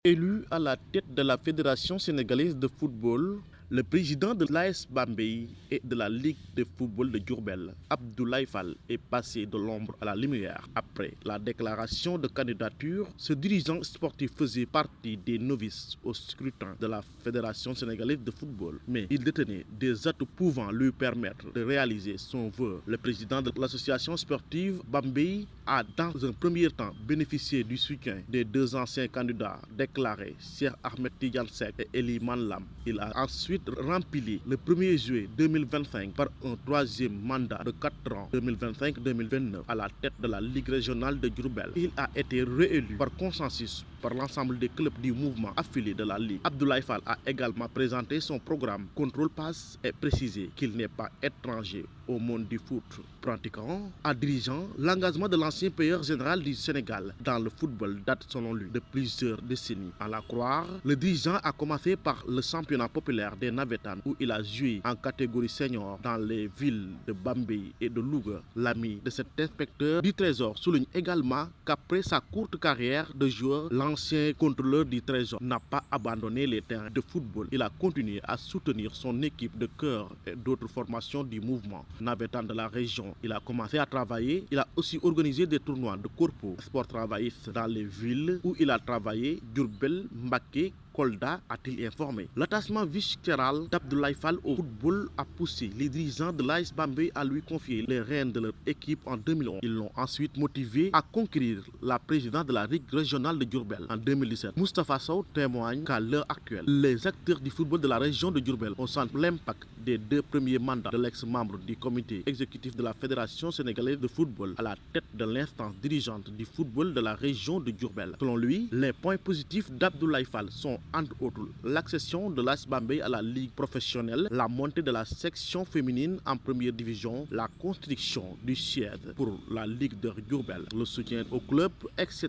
Élu à la tête de la Fédération sénégalaise de football, le président de l'AS Bambey et de la Ligue de football de Diourbel, Abdoulaye Fall, est passé de l'ombre à la lumière. Après la déclaration de candidature, ce dirigeant sportif faisait partie des novices au scrutin de la Fédération sénégalaise de football. Mais il détenait des atouts pouvant lui permettre de réaliser son vœu. Le président de l'association sportive Bambey a dans un premier temps bénéficié du soutien des deux anciens candidats déclarés, Cheikh Ahmed Tidiane Seck et Ely Manlam. Il a ensuite rempli le 1er juillet 2025 par un troisième mandat de 4 ans 2025-2029 à la tête de la Ligue régionale de Diourbel. Il a été réélu par consensus par l'ensemble des clubs du mouvement affiliés de la Ligue. Abdoulaye Fall a également présenté son programme Contrôle Pass et précisé qu'il n'est pas étranger au monde du foot, pratiquant en dirigeant l'engagement de l'ancien payeur général du Sénégal dans le football date selon lui de plusieurs décennies. À la croire, le dirigeant a commencé par le championnat populaire des Navétanes où il a joué en catégorie senior dans les villes de Bambey et de Louga. L'ami de cet inspecteur du Trésor souligne également qu'après sa courte carrière de joueur, l'ancien contrôleur du Trésor n'a pas abandonné les terrains de football. Il a continué à soutenir son équipe de cœur et d'autres formations du mouvement navétane de la région. Il a commencé à travailler. Il a aussi organisé des tournois de corpo sport travailliste dans les villes où il a travaillé, Diourbel, Mbacké, Kolda, a-t-il informé. L'attachement viscéral d'Abdoulaye Fall au football a poussé les dirigeants de l'AS Bambey à lui confier les rênes de leur équipe en 2011. Ils l'ont ensuite motivé à conquérir la présidence de la Ligue régionale de Diourbel en 2017. Moustapha Sow témoigne qu'à l'heure actuelle, les acteurs du football de la région de Diourbel ont senti l'impact des deux premiers mandats de l'ex-membre du comité exécutif de la Fédération sénégalaise de football à la tête de l'instance dirigeante du football de la région de Diourbel. Selon lui, les points positifs d'Abdoulaye Fall sont entre autres l'accession de l'AS Bambey à la ligue professionnelle, la montée de la section féminine en première division, la construction du siège pour la Ligue de Diourbel, le soutien au club, etc.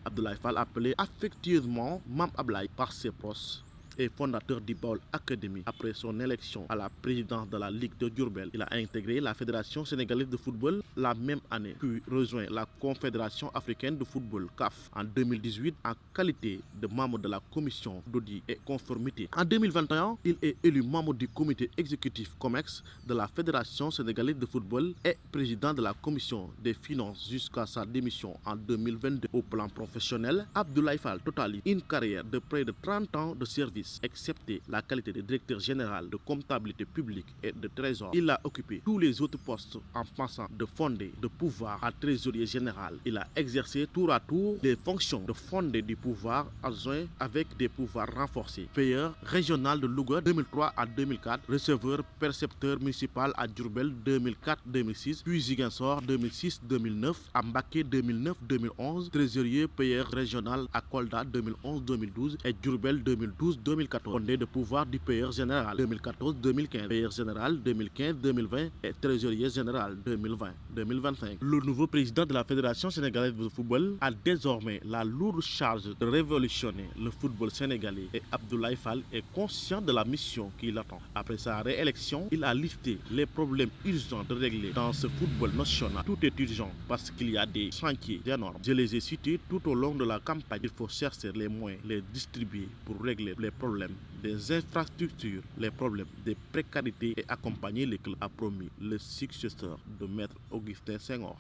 Abdoulaye Fall appelé affectueusement Mam Ablaye par ses proches et fondateur du Baol Academy. Après son élection à la présidence de la Ligue de Diourbel, il a intégré la Fédération sénégalaise de football la même année, puis rejoint la Confédération africaine de football CAF en 2018 en qualité de membre de la commission d'audit et conformité. En 2021, il est élu membre du comité exécutif COMEX de la Fédération sénégalaise de football et président de la commission des finances jusqu'à sa démission en 2022. Au plan professionnel, Abdoulaye Fall totalise une carrière de près de 30 ans de service, excepté la qualité de directeur général de comptabilité publique et de trésor. Il a occupé tous les autres postes en passant de fondé de pouvoir à trésorier général. Il a exercé tour à tour des fonctions de fondé du pouvoir adjoint avec des pouvoirs renforcés. Payeur régional de Louga 2003 à 2004, receveur percepteur municipal à Diourbel 2004-2006, puis Ziguinchor 2006-2009, à Mbacké 2009-2011, trésorier payeur régional à Kolda 2011-2012 et Diourbel 2012-2014. Fondé de pouvoir du payeur général 2014-2015, payeur général 2015-2020 et trésorier général 2020-2025. Le nouveau président de la Fédération sénégalaise de football a désormais la lourde charge de révolutionner le football sénégalais et Abdoulaye Fall est conscient de la mission qui l'attend. Après sa réélection, il a listé les problèmes urgents de régler dans ce football national. Tout est urgent parce qu'il y a des chantiers énormes. Je les ai cités tout au long de la campagne. Il faut chercher les moyens, les distribuer pour régler les problèmes des infrastructures, les problèmes des précarités et accompagner les clubs, a promis le successeur de Maître Augustin Senghor.